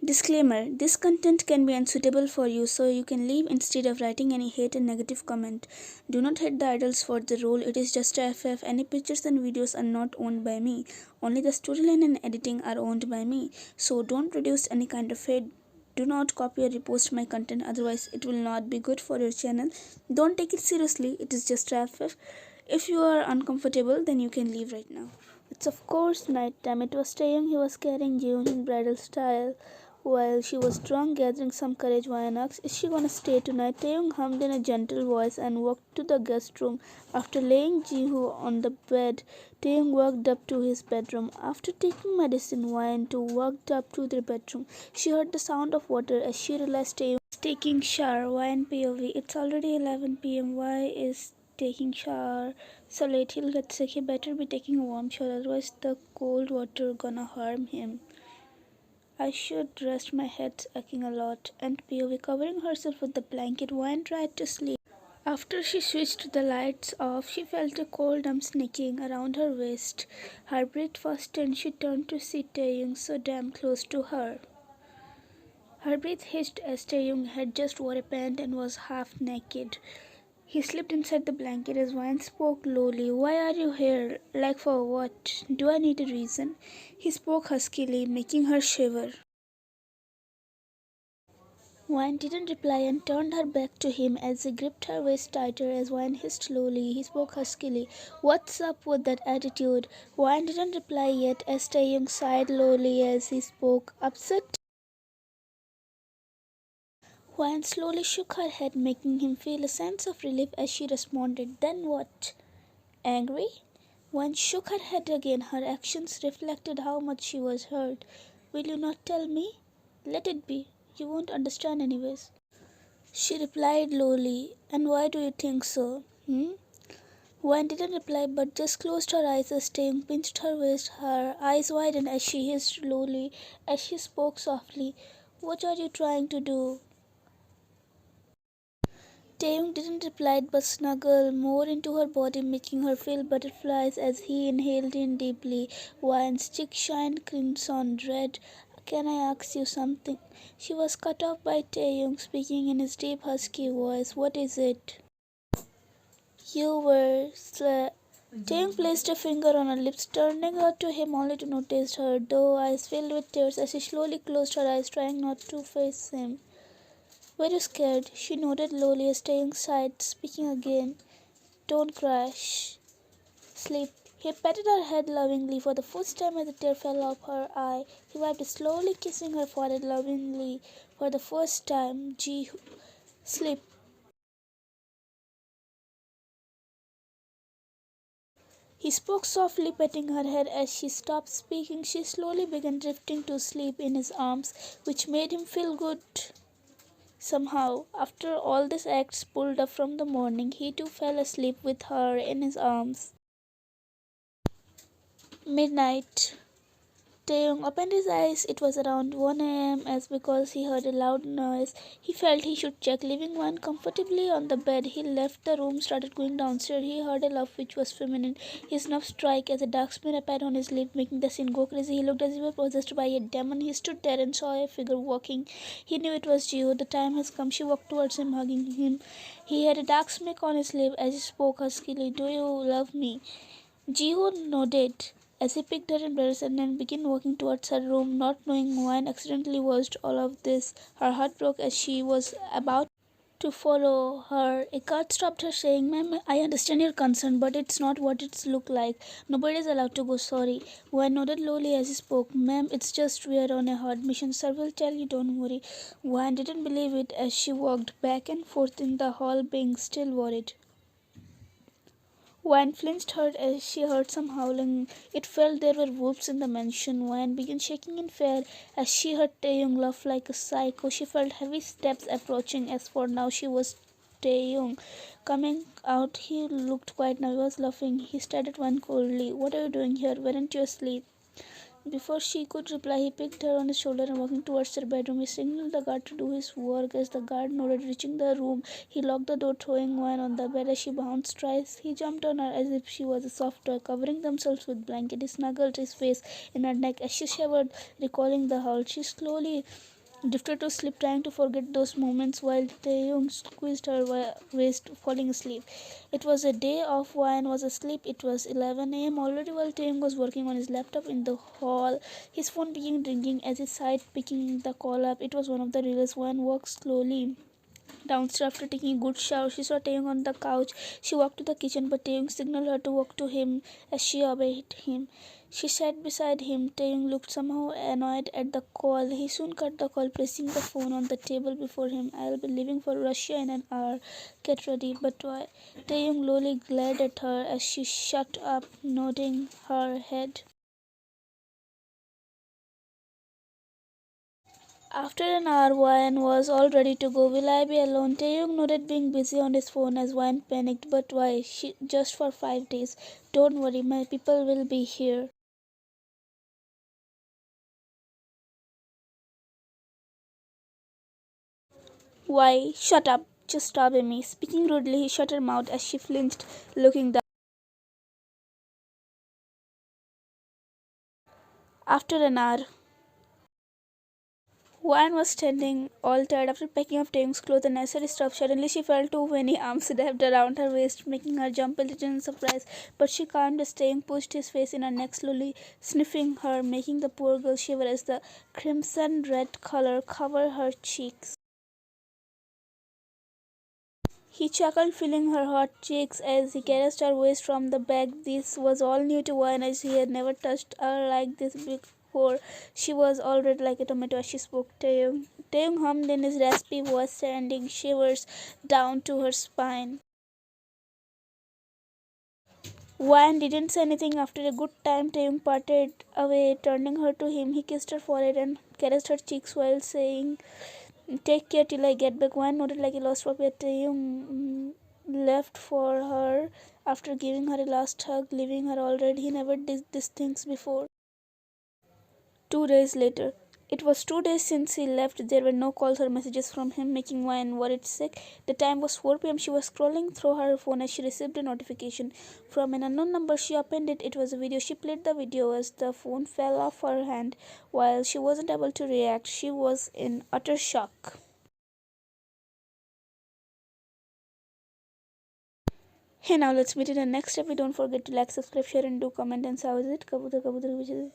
Disclaimer: this content can be unsuitable for you, so you can leave instead of writing any hate and negative comment. Do not hate the idols for the role, it is just a FF. Any pictures and videos are not owned by me. Only the storyline and editing are owned by me. So don't produce any kind of hate. Do not copy or repost my content, otherwise it will not be good for your channel. Don't take it seriously, it is just a FF. If you are uncomfortable, then you can leave right now. It's of course night time. It was Taehyung. He was carrying Jiu in bridal style. While she was drunk, gathering some courage, Ryan asked, "Is she gonna stay tonight?" Taeyong hummed in a gentle voice and walked to the guest room. After laying Jihu on the bed, Taeyong walked up to his bedroom. After taking medicine, Ryan too walked up to their bedroom. She heard the sound of water as she realized Taeyong was taking shower. Ryan POV. It's already 11 p.m. Why is taking shower so late? He'll get sick. He better be taking a warm shower, otherwise the cold water gonna harm him. I should rest, my head's aching a lot. And POV, covering herself with the blanket, Wine tried to sleep. After she switched the lights off, she felt a cold arm sneaking around her waist. Her breath fastened. She turned to see Taeyong so damn close to her. Her breath hitched as Taeyong had just wore a pant and was half naked. He slipped inside the blanket as Wine spoke lowly. "Why are you here? Like for what? Do I need a reason?" He spoke huskily, making her shiver. Wine didn't reply and turned her back to him as he gripped her waist tighter as Wine hissed slowly. He spoke huskily. "What's up with that attitude?" Wine didn't reply yet as Taeyong sighed lowly as he spoke. "Upset?" Wine slowly shook her head, making him feel a sense of relief as she responded. "Then what? Angry?" Wine shook her head again. Her actions reflected how much she was hurt. "Will you not tell me?" "Let it be. You won't understand anyways." She replied lowly. "And why do you think so?" Wine didn't reply but just closed her eyes as Taeyong pinched her waist. Her eyes widened as she hissed slowly as she spoke softly. "What are you trying to do?" Taeyong didn't reply but snuggled more into her body, making her feel butterflies as he inhaled in deeply. Wine's cheek shined crimson red. "Can I ask you something?" She was cut off by Taeyong speaking in his deep husky voice. "What is it?" "You were Taeyong placed a finger on her lips, turning her to him only to notice her doe eyes filled with tears as she slowly closed her eyes, trying not to face him. "Were you scared?" She nodded lowly as Taeyong sighed, speaking again. "Don't cry. Shh. Sleep." He patted her head lovingly for the first time as a tear fell off her eye. He wiped it slowly, kissing her forehead lovingly for the first time. Sleep." He spoke softly, petting her head as she stopped speaking. She slowly began drifting to sleep in his arms, which made him feel good. Somehow, after all these acts pulled up from the morning, he too fell asleep with her in his arms. Midnight. Taeyong opened his eyes. It was around 1 a.m. as because he heard a loud noise. He felt he should check. Leaving one comfortably on the bed, he left the room, started going downstairs. He heard a laugh which was feminine. His nerves struck as a dark smear appeared on his lip, making the scene go crazy. He looked as if he were possessed by a demon. He stood there and saw a figure walking. He knew it was Jiu. "The time has come." She walked towards him, hugging him. He had a dark smirk on his lip as he spoke huskily. "Do you love me?" Jiho nodded as he picked her umbrellas and then began walking towards her room, not knowing Wine accidentally watched all of this. Her heart broke as she was about to follow her. A guard stopped her, saying, "Ma'am, I understand your concern, but it's not what it's look like. Nobody is allowed to go." "Sorry." Wine nodded lowly as he spoke. "Ma'am, it's just we're on a hard mission. Sir will tell you, don't worry." Wine didn't believe it as she walked back and forth in the hall, being still worried. Wine flinched hurt as she heard some howling. It felt there were wolves in the mansion. Wine began shaking in fear as she heard Taeyong laugh like a psycho. She felt heavy steps approaching as for now she was Taeyong. Coming out, he looked quite now. He was laughing. He stared at Wine coldly. "What are you doing here? Weren't you asleep?" Before she could reply, he picked her on his shoulder and walking towards her bedroom. He signaled the guard to do his work. As the guard nodded, reaching the room, he locked the door, throwing wine on the bed. As she bounced twice, he jumped on her as if she was a soft toy. Covering themselves with blanket, he snuggled his face in her neck. As she shivered, recalling the howl, she slowly drifted to sleep, trying to forget those moments while Taehyung squeezed her waist, falling asleep. It was a day off. Wyan was asleep. It was 11 a.m. already while Taehyung was working on his laptop in the hall. His phone began ringing as he sighed, picking the call up. It was one of the readers. Wyan walked slowly downstairs after taking a good shower. She saw Taeyong on the couch. She walked to the kitchen, but Taeyong signaled her to walk to him as she obeyed him. She sat beside him. Taeyong looked somehow annoyed at the call. He soon cut the call, placing the phone on the table before him. "I'll be leaving for Russia in an hour. Get ready." "But why?" Taeyong lowly glared at her as she shut up, nodding her head. After an hour, Wyan was all ready to go. "Will I be alone?" Taeyong nodded, being busy on his phone as Wyan panicked. "But why?" "Just for 5 days. Don't worry, my people will be here." "Why? Shut up. Just obey me." Speaking rudely, he shut her mouth as she flinched, looking down. After an hour, Wan was standing all tired after packing up Taeyong's clothes and necessary stuff. Suddenly she felt too many arms wrapped around her waist, making her jump a little in surprise. But she calmed as Taeyong pushed his face in her neck, slowly sniffing her, making the poor girl shiver as the crimson red color covered her cheeks. He chuckled, feeling her hot cheeks as he caressed her waist from the back. This was all new to Wine, as he had never touched her like this before. She was all red like a tomato as she spoke. Taeyong hummed in his raspy voice, sending shivers down to her spine. Wine didn't say anything. After a good time, Taeyong parted away, turning her to him. He kissed her forehead and caressed her cheeks while saying, "Take care till I get back." Wine nodded like a lost puppy at Taeyong left for her after giving her a last hug, leaving her already. He never did these things before. 2 days later. It was 2 days since he left. There were no calls or messages from him, making Wyan worried sick. The time was 4 p.m. She was scrolling through her phone as she received a notification from an unknown number. She opened it. It was a video. She played the video as the phone fell off her hand. While she wasn't able to react, she was in utter shock. Hey, now let's meet in the next episode. Don't forget to like, subscribe, share, and do comment. And how is it? Kabutar, kabutar, which is